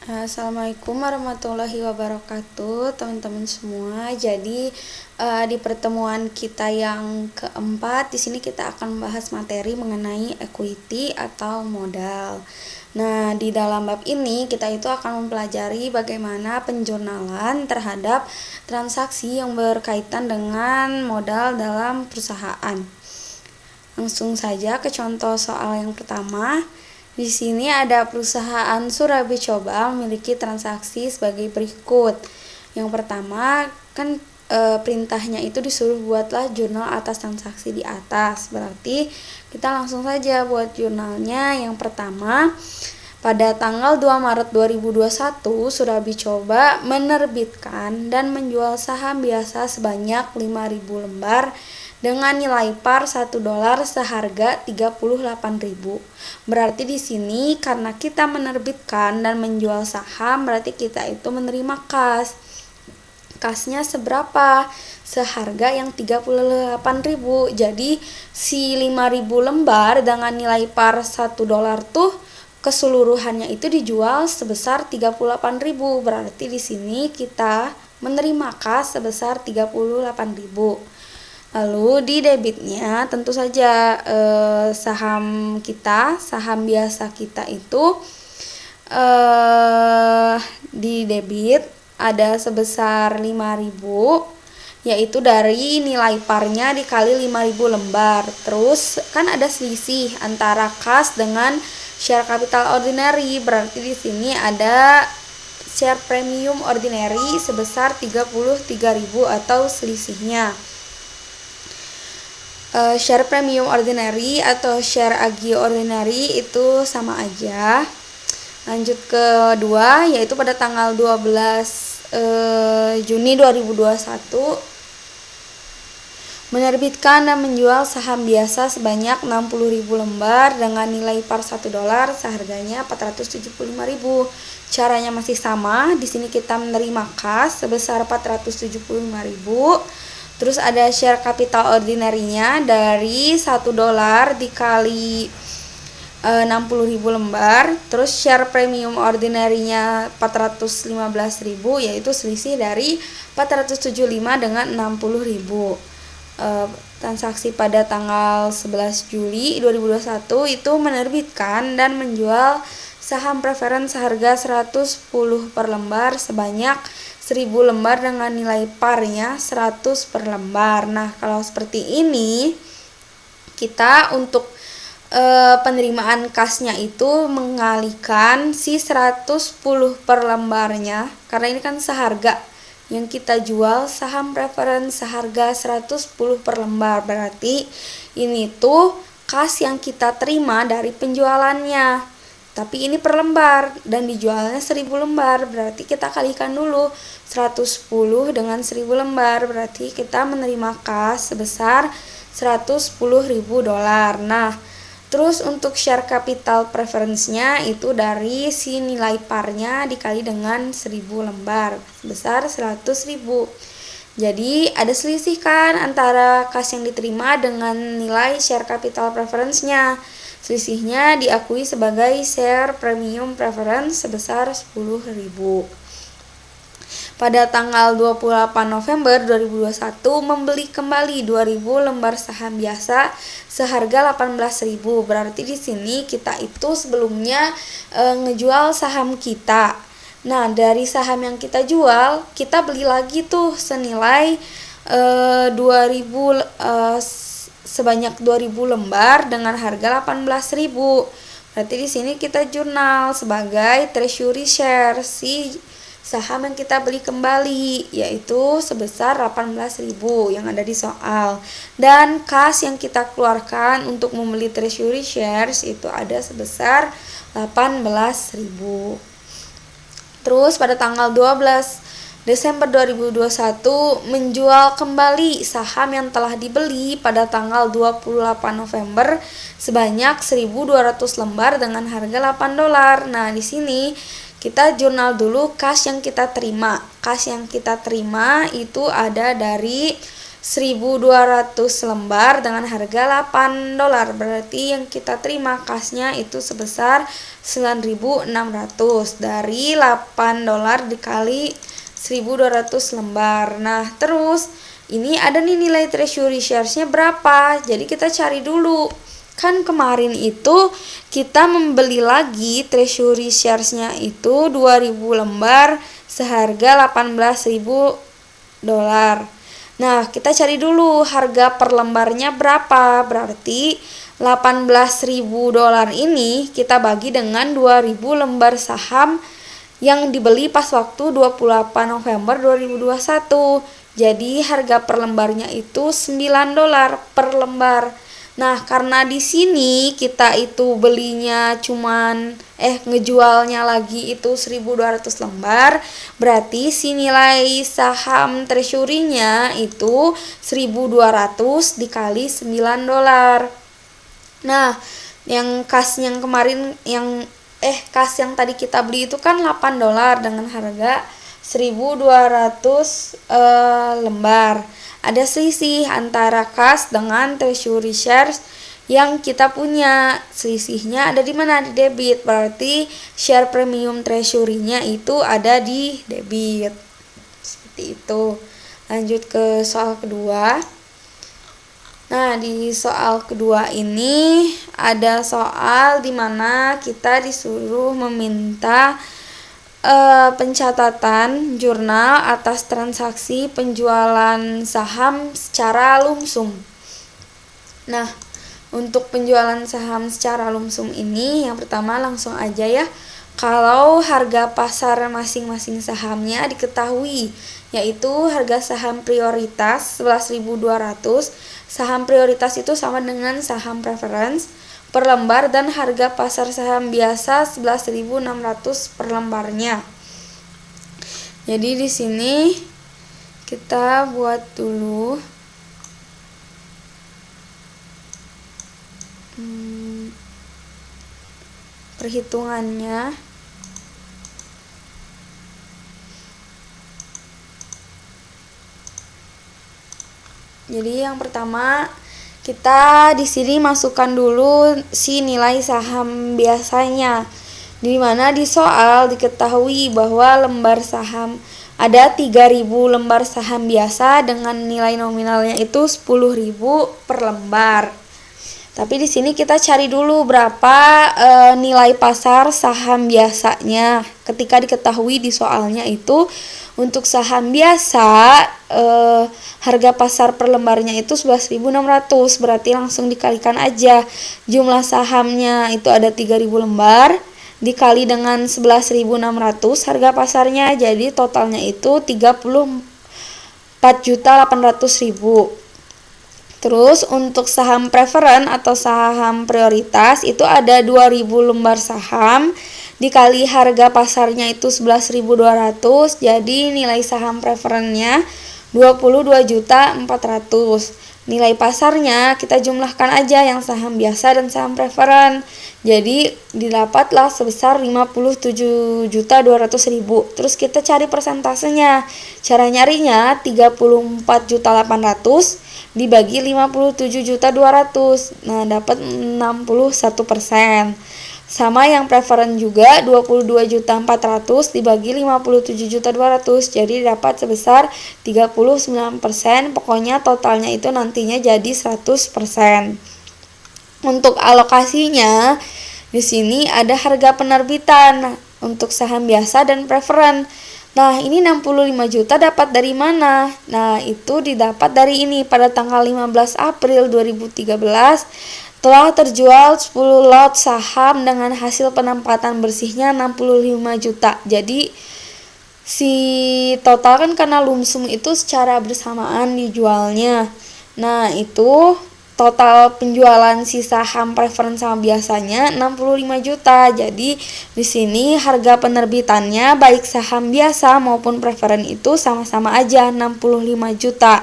Assalamualaikum warahmatullahi wabarakatuh, teman-teman semua. Jadi di pertemuan kita yang keempat, di sini kita akan membahas materi mengenai equity atau modal. Nah, di dalam bab ini kita itu akan mempelajari bagaimana penjurnalan terhadap transaksi yang berkaitan dengan modal dalam perusahaan. Langsung saja ke contoh soal yang pertama. Di sini ada perusahaan Surabi Coba memiliki transaksi sebagai berikut. Yang pertama kan perintahnya itu disuruh buatlah jurnal atas transaksi di atas. Berarti kita langsung saja buat jurnalnya. Yang pertama, pada tanggal 2 Maret 2021, Surabi Coba menerbitkan dan menjual saham biasa sebanyak 5.000 lembar dengan nilai par $1 seharga 38.000. Berarti di sini karena kita menerbitkan dan menjual saham, berarti kita itu menerima kas. Kasnya seberapa? Seharga yang 38.000. Jadi si 5.000 lembar dengan nilai par $1 tuh keseluruhannya itu dijual sebesar 38.000. Berarti di sini kita menerima kas sebesar 38.000. Lalu di debitnya tentu saja saham biasa kita itu di debit ada sebesar 5.000, yaitu dari nilai parnya dikali 5.000 lembar. Terus kan ada selisih antara kas dengan share capital ordinary, berarti di sini ada share premium ordinary sebesar 33.000 atau selisihnya. Share premium ordinary atau share agio ordinary itu sama aja. Lanjut ke kedua, yaitu pada tanggal 12 Juni 2021 menerbitkan dan menjual saham biasa sebanyak 60.000 lembar dengan nilai par $1 seharganya 475.000. Caranya masih sama. Di sini kita menerima kas sebesar 475.000. Terus ada share capital ordinary-nya dari $1 dikali 60.000 lembar. Terus share premium ordinary-nya 415.000, yaitu selisih dari 475 dengan 60.000. Transaksi pada tanggal 11 Juli 2021 itu menerbitkan dan menjual saham preferen seharga 110 per lembar sebanyak 1.000 lembar dengan nilai parnya 100 per lembar. Nah, kalau seperti ini kita untuk penerimaan kasnya itu mengalihkan si 110 per lembarnya, karena ini kan seharga yang kita jual saham preferen seharga 110 per lembar, berarti ini tuh kas yang kita terima dari penjualannya. Tapi ini per lembar dan dijualnya 1.000 lembar, berarti kita kalikan dulu 110 dengan 1.000 lembar, berarti kita menerima kas sebesar $110.000. Nah, terus untuk share capital preference-nya itu dari si nilai parnya dikali dengan 1.000 lembar sebesar 100.000. Jadi ada selisih kan antara kas yang diterima dengan nilai share capital preference-nya. Selisihnya diakui sebagai share premium preference sebesar 10.000. Pada tanggal 28 November 2021 membeli kembali 2.000 lembar saham biasa seharga 18.000. Berarti di sini kita itu sebelumnya ngejual saham kita. Nah, dari saham yang kita jual, kita beli lagi tuh senilai 2.000 sebanyak 2.000 lembar dengan harga 18.000. Berarti di sini kita jurnal sebagai treasury share si saham yang kita beli kembali, yaitu sebesar 18.000 yang ada di soal. Dan kas yang kita keluarkan untuk membeli treasury shares itu ada sebesar 18.000. Terus pada tanggal 12 Desember 2021 menjual kembali saham yang telah dibeli pada tanggal 28 November sebanyak 1.200 lembar dengan harga $8. Nah, di sini kita jurnal dulu kas yang kita terima. Kas yang kita terima itu ada dari 1.200 lembar dengan harga $8. Berarti yang kita terima kasnya itu sebesar 9.600 dari $8 dikali 1.200 lembar. Nah, terus ini ada nih nilai treasury shares-nya berapa. Jadi kita cari dulu. Kan kemarin itu kita membeli lagi treasury shares-nya itu 2.000 lembar seharga $18.000. Nah, kita cari dulu harga per lembarnya berapa. Berarti $18.000 ini kita bagi dengan 2.000 lembar saham yang dibeli pas waktu 28 November 2021. Jadi harga per lembarnya itu $9 per lembar. Nah, karena di sini kita itu belinya ngejualnya lagi itu 1.200 lembar, berarti si nilai saham treasury-nya itu 1.200 dikali $9. Nah, yang kas yang kemarin kas yang tadi kita beli itu kan $8 dengan harga 1.200 lembar. Ada selisih antara kas dengan treasury shares yang kita punya. Selisihnya ada di mana? Di debit. Berarti share premium treasury-nya itu ada di debit. Seperti itu. Lanjut ke soal kedua. Nah, di soal kedua ini ada soal di mana kita disuruh meminta pencatatan jurnal atas transaksi penjualan saham secara lumsum. Nah, untuk penjualan saham secara lumsum ini yang pertama langsung aja ya. Kalau harga pasar masing-masing sahamnya diketahui, yaitu harga saham prioritas 11.200, saham prioritas itu sama dengan saham preference per lembar, dan harga pasar saham biasa 11.600 per lembarnya. Jadi di sini kita buat dulu perhitungannya. Jadi yang pertama kita di sini masukkan dulu si nilai saham biasanya. Di mana di soal diketahui bahwa lembar saham ada 3.000 lembar saham biasa dengan nilai nominalnya itu 10.000 per lembar. Tapi di sini kita cari dulu berapa nilai pasar saham biasanya. Ketika diketahui di soalnya itu untuk saham biasa harga pasar per lembarnya itu 11.600, berarti langsung dikalikan aja. Jumlah sahamnya itu ada 3.000 lembar dikali dengan 11.600 harga pasarnya, jadi totalnya itu 34.800.000. Terus untuk saham preferen atau saham prioritas itu ada 2.000 lembar saham dikali harga pasarnya itu 11.200, jadi nilai saham preferennya 22.400. Nilai pasarnya kita jumlahkan aja yang saham biasa dan saham preferen. Jadi didapatlah sebesar 57.200.000. Terus kita cari persentasenya. Cara nyarinya 34.800 dibagi 57.200. Nah, dapat 61%. Sama yang preferen juga 22.400 dibagi 57.200, jadi dapat sebesar 39%. Pokoknya totalnya itu nantinya jadi 100%. Untuk alokasinya di sini ada harga penerbitan untuk saham biasa dan preferen. Nah, ini 65 juta dapat dari mana? Nah, itu didapat dari ini pada tanggal 15 April 2013 telah terjual 10 lot saham dengan hasil penempatan bersihnya 65 juta. Jadi si total kan karena lumsum itu secara bersamaan dijualnya. Nah, itu total penjualan si saham preferen sama biasanya 65 juta. Jadi di sini harga penerbitannya baik saham biasa maupun preferen itu sama-sama aja 65 juta.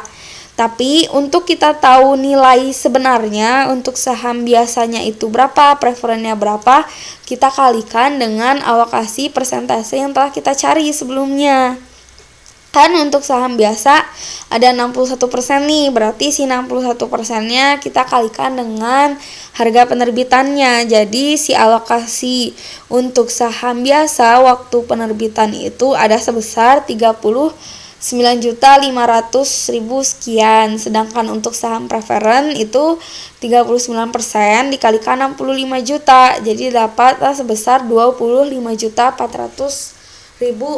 Tapi untuk kita tahu nilai sebenarnya untuk saham biasanya itu berapa, preferennya berapa, kita kalikan dengan alokasi persentase yang telah kita cari sebelumnya. Kan untuk saham biasa ada 61% nih, berarti si 61%-nya kita kalikan dengan harga penerbitannya. Jadi si alokasi untuk saham biasa waktu penerbitan itu ada sebesar 39.500.000 sekian. Sedangkan untuk saham preferen itu 39% dikalikan 65 juta. Jadi dapatlah sebesar 25.400.000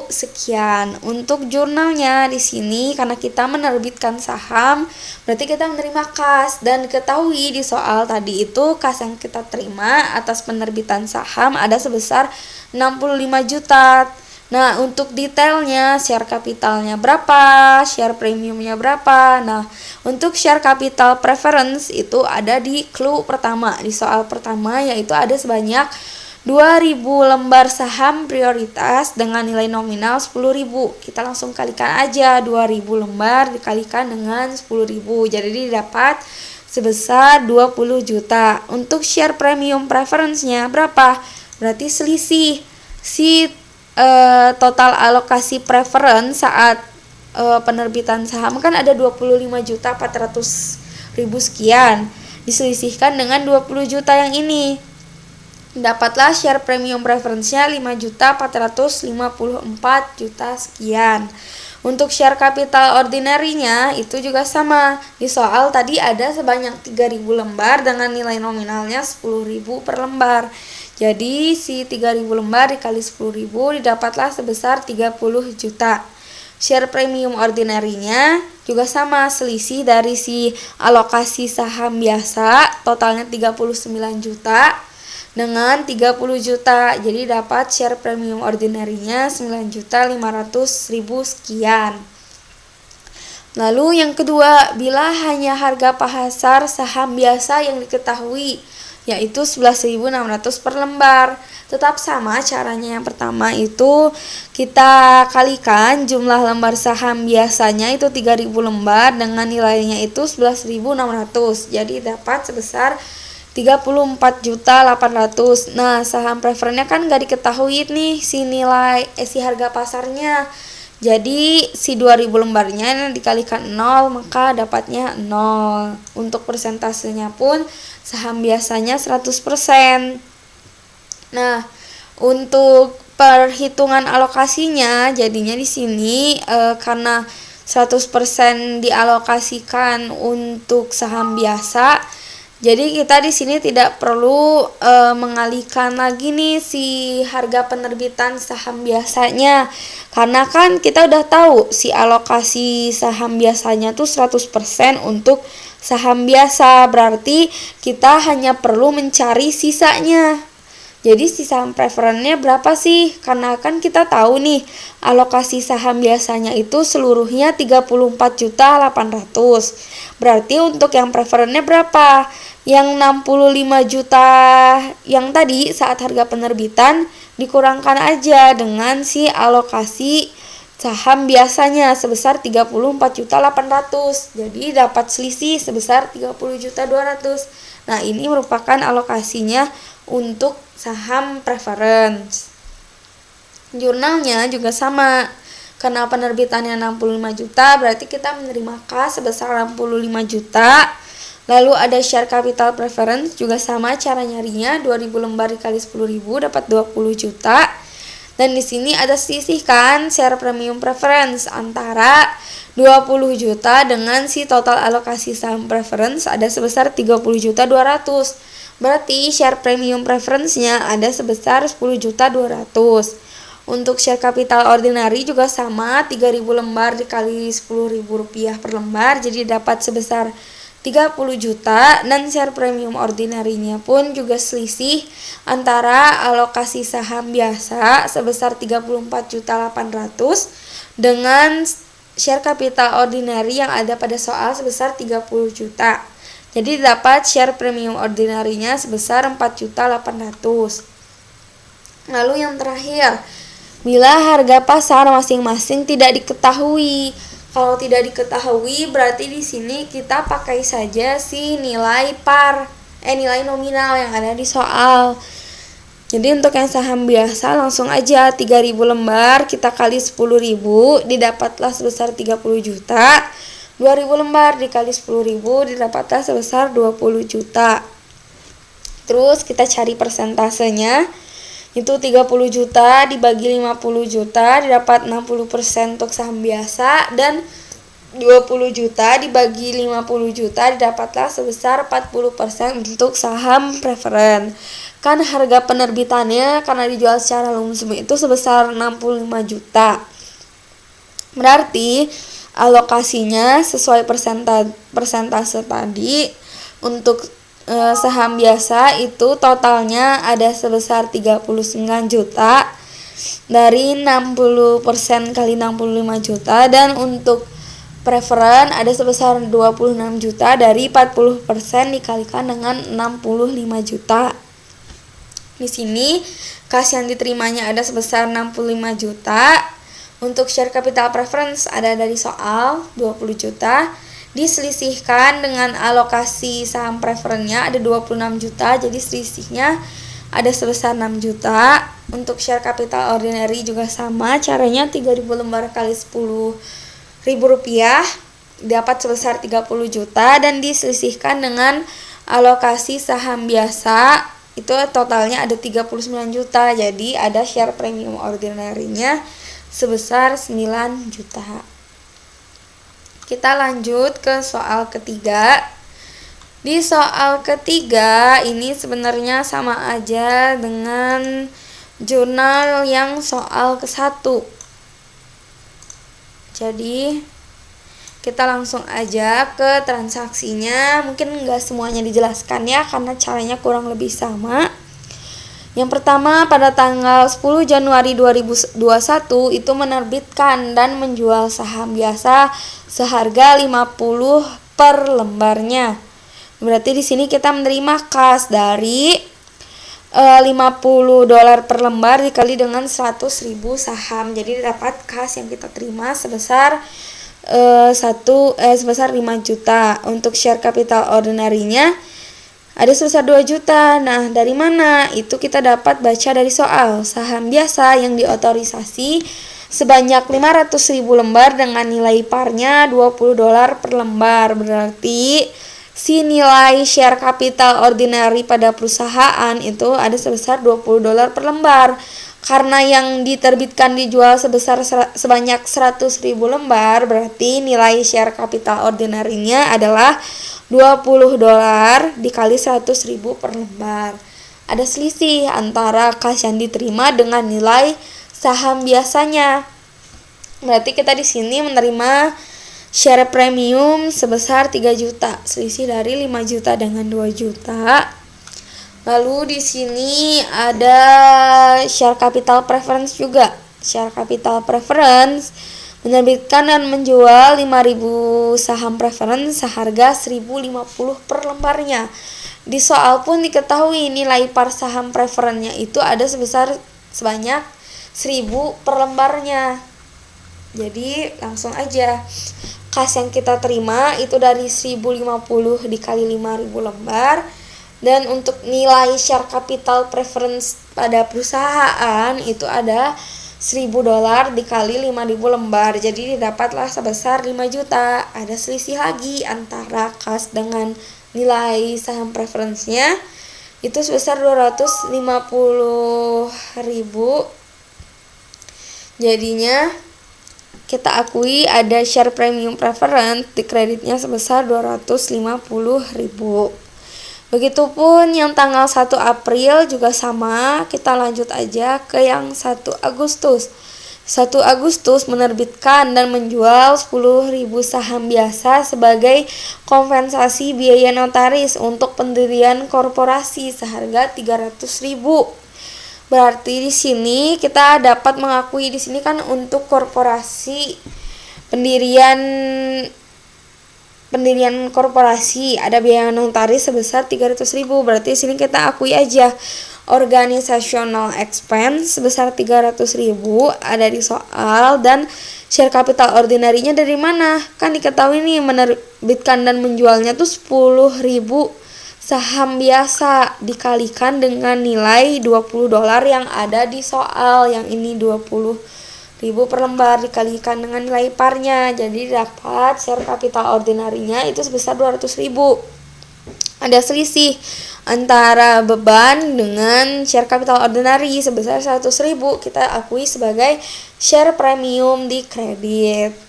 sekian. Untuk jurnalnya di sini karena kita menerbitkan saham, berarti kita menerima kas, dan ketahui di soal tadi itu kas yang kita terima atas penerbitan saham ada sebesar 65 juta. Nah, untuk detailnya share kapitalnya berapa, share premiumnya berapa. Nah, untuk share capital preference itu ada di clue pertama, di soal pertama, yaitu ada sebanyak 2.000 lembar saham prioritas dengan nilai nominal 10.000. Kita langsung kalikan aja 2.000 lembar dikalikan dengan 10.000. Jadi dapat sebesar 20 juta. Untuk share premium preference-nya berapa? Berarti selisih si total alokasi preference saat penerbitan saham kan ada 25.400.000 sekian. Diselisihkan dengan 20 juta yang ini. Dapatlah share premium preference-nya 5.454.000 sekian. Untuk share capital ordinary-nya itu juga sama. Di soal tadi ada sebanyak 3.000 lembar dengan nilai nominalnya 10.000 per lembar. Jadi si 3.000 lembar dikali 10.000 didapatlah sebesar 30 juta. Share premium ordinary-nya juga sama, selisih dari si alokasi saham biasa totalnya 39 juta dengan 30 juta. Jadi dapat share premium ordinary-nya 9.500.000 sekian. Lalu yang kedua, bila hanya harga pasar saham biasa yang diketahui yaitu 11.600 per lembar. Tetap sama caranya. Yang pertama itu kita kalikan jumlah lembar saham biasanya itu 3.000 lembar dengan nilainya itu 11.600. Jadi dapat sebesar 34.800. Nah, saham preferennya kan gak diketahui nih si nilai si harga pasarnya. Jadi si 2.000 lembarnya dikalikan 0 maka dapatnya 0. Untuk persentasenya pun saham biasanya 100%. Nah, untuk perhitungan alokasinya jadinya di sini karena 100% dialokasikan untuk saham biasa. Jadi kita di sini tidak perlu mengalihkan lagi nih si harga penerbitan saham biasanya. Karena kan kita udah tahu si alokasi saham biasanya tuh 100% untuk saham biasa. Berarti kita hanya perlu mencari sisanya. Jadi si saham preferennya berapa sih? Karena kan kita tahu nih alokasi saham biasanya itu seluruhnya 34.800. Berarti untuk yang preferennya berapa? Yang 65 juta yang tadi saat harga penerbitan dikurangkan aja dengan si alokasi saham biasanya sebesar 34.800. Jadi dapat selisih sebesar 30.200. Nah, ini merupakan alokasinya untuk saham preference. Jurnalnya juga sama. Karena penerbitannya 65 juta, berarti kita menerima kas sebesar 65 juta. Lalu ada share capital preference juga sama cara nyarinya, 2.000 lembar dikali 10.000 dapat 20 juta. Dan di sini ada sisihkan share premium preference antara 20 juta dengan si total alokasi saham preference ada sebesar 30.200. Berarti share premium preference-nya ada sebesar 10.200. Untuk share capital ordinary juga sama, 3.000 lembar dikali Rp10.000 per lembar, jadi dapat sebesar 30 juta. Dan share premium ordinary-nya pun juga selisih antara alokasi saham biasa sebesar 34.800 dengan share capital ordinary yang ada pada soal sebesar 30 juta. Jadi dapat share premium ordinary-nya sebesar 4.800. Lalu yang terakhir, bila harga pasar masing-masing tidak diketahui. Kalau tidak diketahui berarti di sini kita pakai saja si nilai nilai nominal yang ada di soal. Jadi untuk yang saham biasa langsung aja 3.000 lembar kita kali 10.000 didapatlah sebesar 30 juta. 2.000 lembar dikali 10.000 didapatlah sebesar 20 juta. Terus kita cari persentasenya. Itu 30 juta dibagi 50 juta didapat 60% untuk saham biasa, dan 20 juta dibagi 50 juta didapatlah sebesar 40% untuk saham preferen. Kan harga penerbitannya karena dijual secara lumsum itu sebesar 65 juta. Berarti alokasinya sesuai persentase tadi. Untuk saham biasa itu totalnya ada sebesar 39 juta dari 60% kali 65 juta, dan untuk preferen ada sebesar 26 juta dari 40% dikalikan dengan 65 juta. Di sini kas yang diterimanya ada sebesar 65 juta. Untuk share capital preference ada dari soal 20 juta. Diselisihkan dengan alokasi saham preferennya ada 26 juta, jadi selisihnya ada sebesar 6 juta. Untuk share capital ordinary juga sama, caranya 3.000 lembar kali 10.000 rupiah dapat sebesar 30 juta, dan diselisihkan dengan alokasi saham biasa itu totalnya ada 39 juta, jadi ada share premium ordinary-nya sebesar 9 juta. Kita lanjut ke soal ketiga. Di soal ketiga ini sebenarnya sama aja dengan jurnal yang soal ke-1. Jadi kita langsung aja ke transaksinya. Mungkin nggak semuanya dijelaskan ya karena caranya kurang lebih sama. Yang pertama, pada tanggal 10 Januari 2021 itu menerbitkan dan menjual saham biasa seharga 50 per lembarnya. Berarti di sini kita menerima kas dari $50 per lembar dikali dengan 100.000 saham. Jadi dapat kas yang kita terima sebesar sebesar 5 juta. Untuk share capital ordinary-nya ada sebesar 2 juta. Nah, dari mana? Itu kita dapat baca dari soal. Saham biasa yang diotorisasi sebanyak 500.000 lembar dengan nilai parnya $20 per lembar. Berarti si nilai share capital ordinary pada perusahaan itu ada sebesar $20 per lembar. Karena yang diterbitkan dijual sebesar sebanyak 100.000 lembar, berarti nilai share capital ordinary-nya adalah $20 dikali 100.000 per lembar. Ada selisih antara kas yang diterima dengan nilai saham biasanya. Berarti kita di sini menerima share premium sebesar 3 juta, selisih dari 5 juta dengan 2 juta. Lalu di sini ada share capital preference juga. Share capital preference menerbitkan dan menjual 5.000 saham preference seharga 1.050 per lembarnya. Di soal pun diketahui nilai par saham preferennya itu ada sebesar sebanyak 1.000 per lembarnya. Jadi langsung aja kas yang kita terima itu dari 1.050 dikali 5.000 lembar. Dan untuk nilai share capital preference pada perusahaan itu ada $1.000 dikali 5.000 lembar. Jadi didapatlah sebesar 5 juta. Ada selisih lagi antara kas dengan nilai saham preference-nya itu sebesar 250.000. Jadinya kita akui ada share premium preference di kreditnya sebesar 250.000. Begitupun yang tanggal 1 April juga sama, kita lanjut aja ke yang 1 Agustus. 1 Agustus menerbitkan dan menjual 10.000 saham biasa sebagai kompensasi biaya notaris untuk pendirian korporasi seharga 300.000. Berarti di sini kita dapat mengakui di sini kan untuk korporasi pendirian korporasi ada biaya notaris sebesar 300.000. Berarti di sini kita akui aja organizational expense sebesar 300.000 ada di soal. Dan share capital ordinary-nya dari mana? Kan diketahui nih menerbitkan dan menjualnya tuh 10.000 saham biasa dikalikan dengan nilai $20 yang ada di soal. Yang ini 20.000 per lembar dikalikan dengan nilai parnya. Jadi dapat share capital ordinary-nya itu sebesar 200.000. Ada selisih antara beban dengan share capital ordinary sebesar 100.000. Kita akui sebagai share premium di kredit.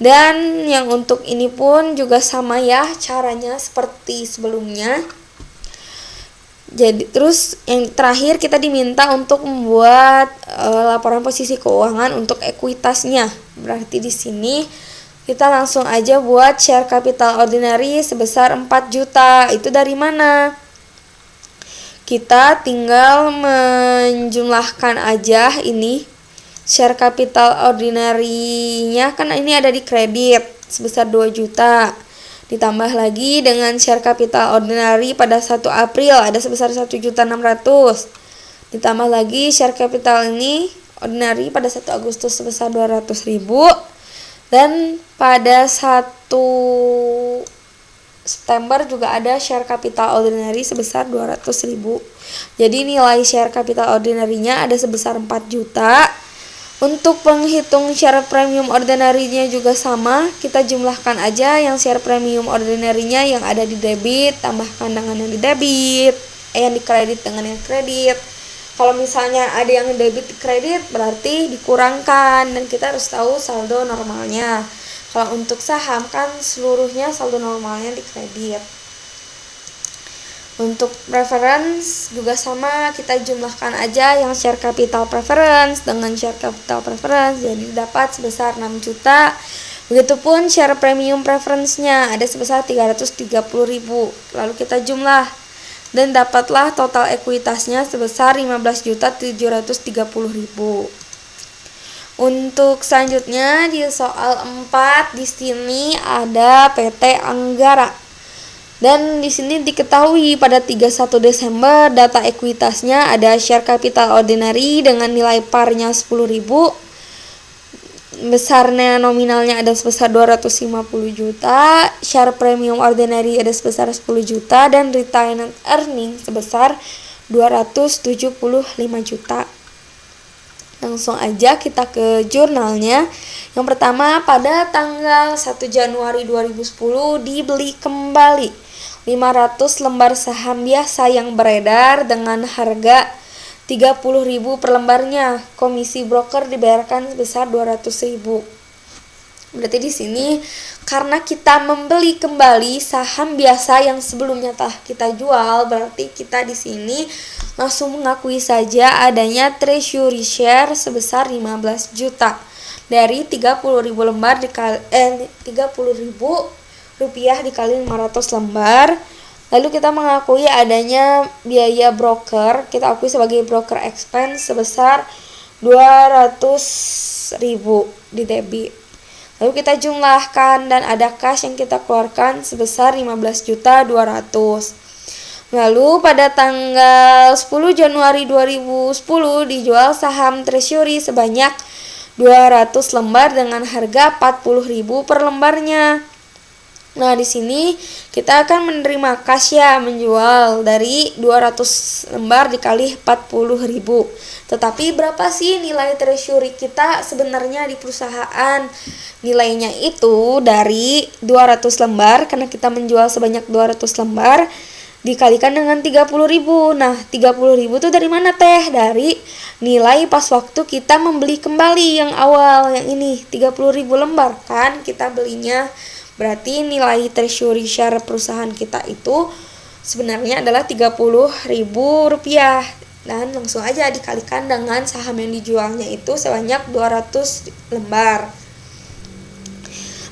Dan yang untuk ini pun juga sama ya, caranya seperti sebelumnya. Jadi terus yang terakhir kita diminta untuk membuat laporan posisi keuangan untuk ekuitasnya. Berarti di sini kita langsung aja buat share capital ordinary sebesar 4 juta. Itu dari mana? Kita tinggal menjumlahkan aja ini. Share capital ordinary-nya kan ini ada di kredit sebesar 2 juta. Ditambah lagi dengan share capital ordinary pada 1 April ada sebesar 1.600.000. Ditambah lagi share capital ini ordinary pada 1 Agustus sebesar 200.000. Dan pada 1 September juga ada share capital ordinary sebesar 200.000. Jadi nilai share capital ordinary-nya ada sebesar 4 juta. Untuk penghitung share premium ordinary-nya juga sama, kita jumlahkan aja yang share premium ordinary-nya yang ada di debit, tambahkan dengan yang di debit, yang di kredit dengan yang kredit. Kalau misalnya ada yang debit di kredit, berarti dikurangkan, dan kita harus tahu saldo normalnya. Kalau untuk saham kan seluruhnya saldo normalnya di kredit. Untuk preference juga sama, kita jumlahkan aja yang share capital preference dengan share capital preference, jadi dapat sebesar 6 juta. Begitupun share premium preference-nya ada sebesar 330.000. Lalu kita jumlah dan dapatlah total ekuitasnya sebesar 15.730.000. Untuk selanjutnya di soal 4 di sini ada PT Anggara. Dan di sini diketahui pada 31 Desember data ekuitasnya ada share capital ordinary dengan nilai parnya 10.000. Besarnya nominalnya ada sebesar 250 juta, share premium ordinary ada sebesar 10 juta, dan retained earning sebesar 275 juta. Langsung aja kita ke jurnalnya. Yang pertama, pada tanggal 1 Januari 2010 dibeli kembali 500 lembar saham biasa yang beredar dengan harga 30.000 per lembarnya. Komisi broker dibayarkan sebesar 200.000. Berarti di sini karena kita membeli kembali saham biasa yang sebelumnya telah kita jual, berarti kita di sini langsung mengakui saja adanya treasury share sebesar 15 juta dari 30.000 lembar dikali 30.000 rupiah dikali 500 lembar. Lalu kita mengakui adanya biaya broker, kita akui sebagai broker expense sebesar 200.000 di debit. Lalu kita jumlahkan dan ada cash yang kita keluarkan sebesar 15.200. Lalu pada tanggal 10 Januari 2010 dijual saham treasury sebanyak 200 lembar dengan harga 40.000 per lembarnya. Nah, di sini kita akan menerima cash ya, menjual dari 200 lembar dikali 40.000. Tetapi berapa sih nilai treasury kita sebenarnya di perusahaan? Nilainya itu dari 200 lembar karena kita menjual sebanyak 200 lembar dikalikan dengan 30.000. Nah, 30.000 itu dari mana teh? Dari nilai pas waktu kita membeli kembali yang awal, yang ini 30.000 lembar kan kita belinya. Berarti nilai treasury share perusahaan kita itu sebenarnya adalah 30.000 rupiah. Dan langsung aja dikalikan dengan saham yang dijualnya itu sebanyak 200 lembar.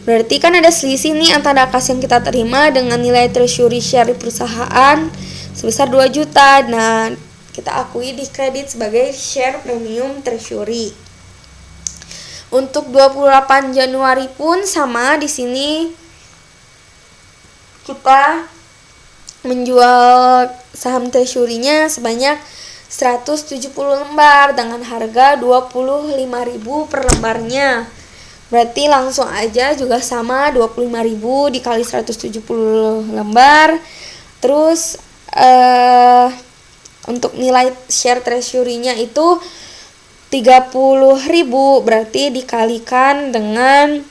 Berarti kan ada selisih nih antara kas yang kita terima dengan nilai treasury share di perusahaan sebesar 2 juta. Nah, kita akui di kredit sebagai share premium treasury. Untuk 28 Januari pun sama, di sini kita menjual saham treasury-nya sebanyak 170 lembar dengan harga 25.000 per lembarnya. Berarti langsung aja juga sama 25.000 dikali 170 lembar Terus untuk nilai share treasury-nya itu 30.000, berarti dikalikan dengan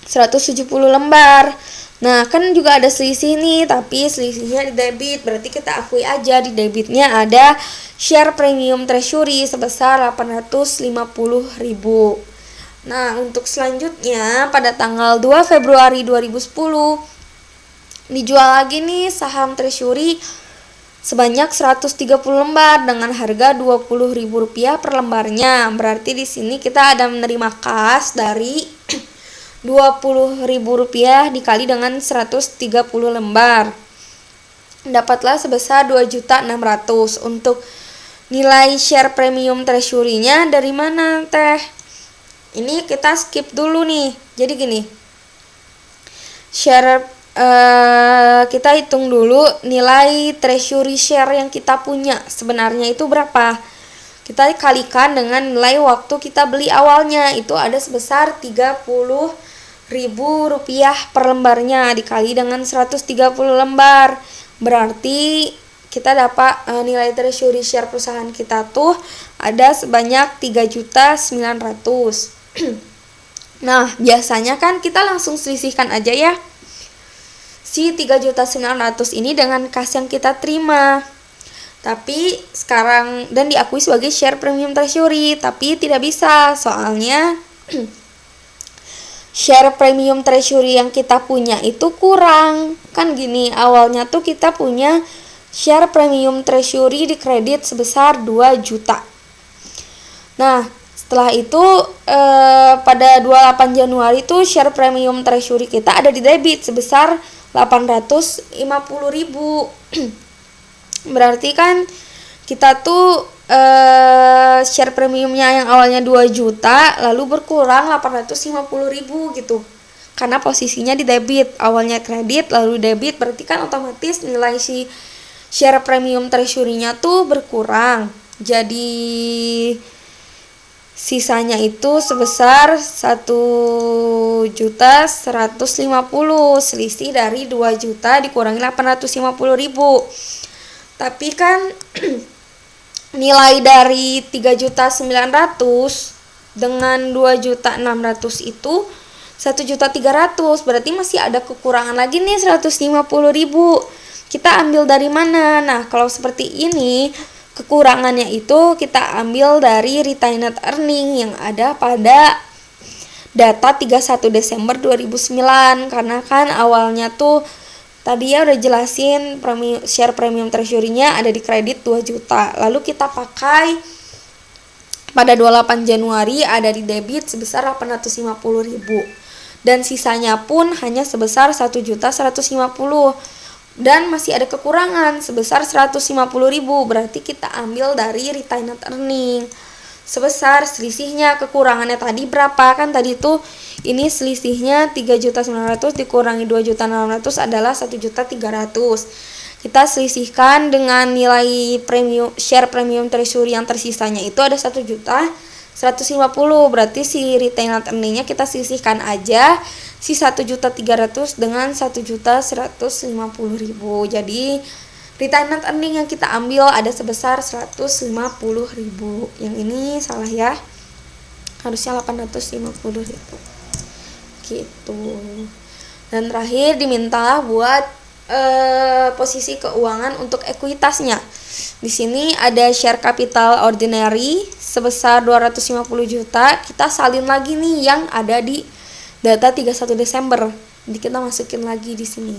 170 lembar. Nah, kan juga ada selisih nih, tapi selisihnya di debit, berarti kita akui aja di debitnya ada share premium treasury sebesar 850.000. Nah, untuk selanjutnya pada tanggal 2 Februari 2010 dijual lagi nih saham treasury sebanyak 130 lembar dengan harga Rp20.000 per lembarnya. Berarti di sini kita ada menerima kas dari Rp20.000 dikali dengan 130 lembar. Dapatlah sebesar 2.600.000. Untuk nilai share premium treasury-nya dari mana, Teh? Ini kita skip dulu nih. Jadi gini. Kita hitung dulu nilai treasury share yang kita punya. Sebenarnya itu berapa? Kita kalikan dengan nilai waktu kita beli awalnya, itu ada sebesar Rp30.000 per lembarnya dikali dengan 130 lembar. Berarti kita dapat nilai treasury share perusahaan kita tuh ada sebanyak 3.900.000. Nah, biasanya kan kita langsung selisihkan aja ya si 3.900.000 ini dengan kas yang kita terima. Tapi sekarang dan diakui sebagai share premium treasury, tapi tidak bisa soalnya share premium treasury yang kita punya itu kurang. Kan gini, awalnya tuh kita punya share premium treasury di kredit sebesar 2 juta. Nah, setelah itu pada 28 Januari tuh share premium treasury kita ada di debit sebesar 850.000. Berarti kan kita tuh share premiumnya yang awalnya 2 juta lalu berkurang 850.000 gitu. Karena posisinya di debit, awalnya kredit lalu debit, berarti kan otomatis nilai si share premium treasury-nya tuh berkurang. Jadi sisanya itu sebesar 1.150.000, selisih dari 2 juta dikurangi 850.000. Tapi kan nilai dari 3.900.000 dengan 2.600.000 itu 1.300.000, berarti masih ada kekurangan lagi nih 150.000. Kita ambil dari mana? Nah, kalau seperti ini kekurangannya itu kita ambil dari retained earning yang ada pada data 31 Desember 2009. Karena kan awalnya tuh tadi ya udah jelasin share premium treasury-nya ada di kredit 2 juta. Lalu kita pakai pada 28 Januari ada di debit sebesar 850.000. Dan sisanya pun hanya sebesar 1.150.000. Dan masih ada kekurangan sebesar 150.000. Berarti kita ambil dari retained earning. Sebesar selisihnya kekurangannya tadi berapa? Kan tadi tuh ini selisihnya 3.900.000 dikurangi 2.600.000 adalah 1.300.000. Kita selisihkan dengan nilai share premium treasury yang tersisanya itu ada 1.150.000. Berarti si retained earningnya kita selisihkan aja si 1.300.000 dengan 1.150.000. Jadi retained earning yang kita ambil ada sebesar 150.000. Yang ini salah ya, harusnya 850.000 gitu. Dan terakhir diminta buat posisi keuangan untuk ekuitasnya. Di sini ada share capital ordinary sebesar 250 juta. Kita salin lagi nih yang ada di data 31 Desember. Jadi kita masukin lagi di sini.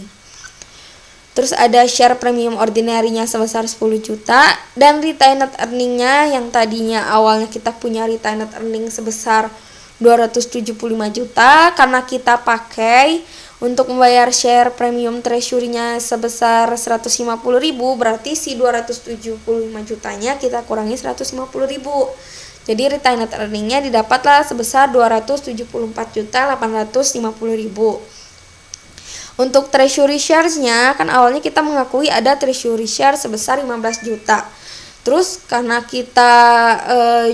Terus ada share premium ordinary-nya sebesar 10 juta dan retained earning-nya yang tadinya awalnya kita punya retained earning sebesar 275 juta karena kita pakai untuk membayar share premium treasury-nya sebesar 150.000, berarti si 275 jutanya kita kurangi 150.000. Jadi retained earning-nya didapatlah sebesar 274.850.000. Untuk treasury shares-nya kan awalnya kita mengakui ada treasury share sebesar 15 juta. Terus karena kita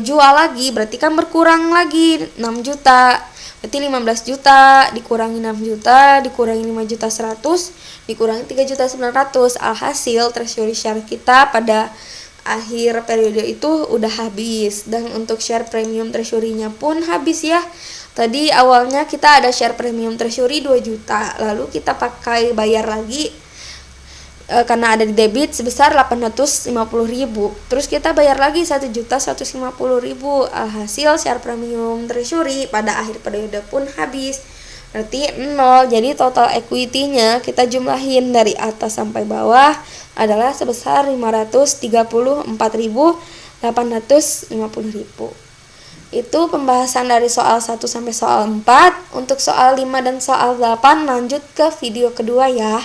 jual lagi berarti kan berkurang lagi 6 juta. Berarti 15 juta dikurangi 6 juta dikurangi 5 juta 100 dikurangi 3 juta 900. Alhasil treasury share kita pada akhir periode itu udah habis. Dan untuk share premium treasury-nya pun habis ya. Tadi awalnya kita ada share premium treasury 2 juta, lalu kita pakai bayar lagi karena ada di debit sebesar 850.000. Terus kita bayar lagi 1.150.000. Alhasil share premium treasury pada akhir periode pun habis. Berarti 0. Jadi total equity-nya kita jumlahin dari atas sampai bawah adalah sebesar 534.850.000. Itu pembahasan dari soal 1 sampai soal 4. Untuk soal 5 dan soal 8 lanjut ke video kedua ya.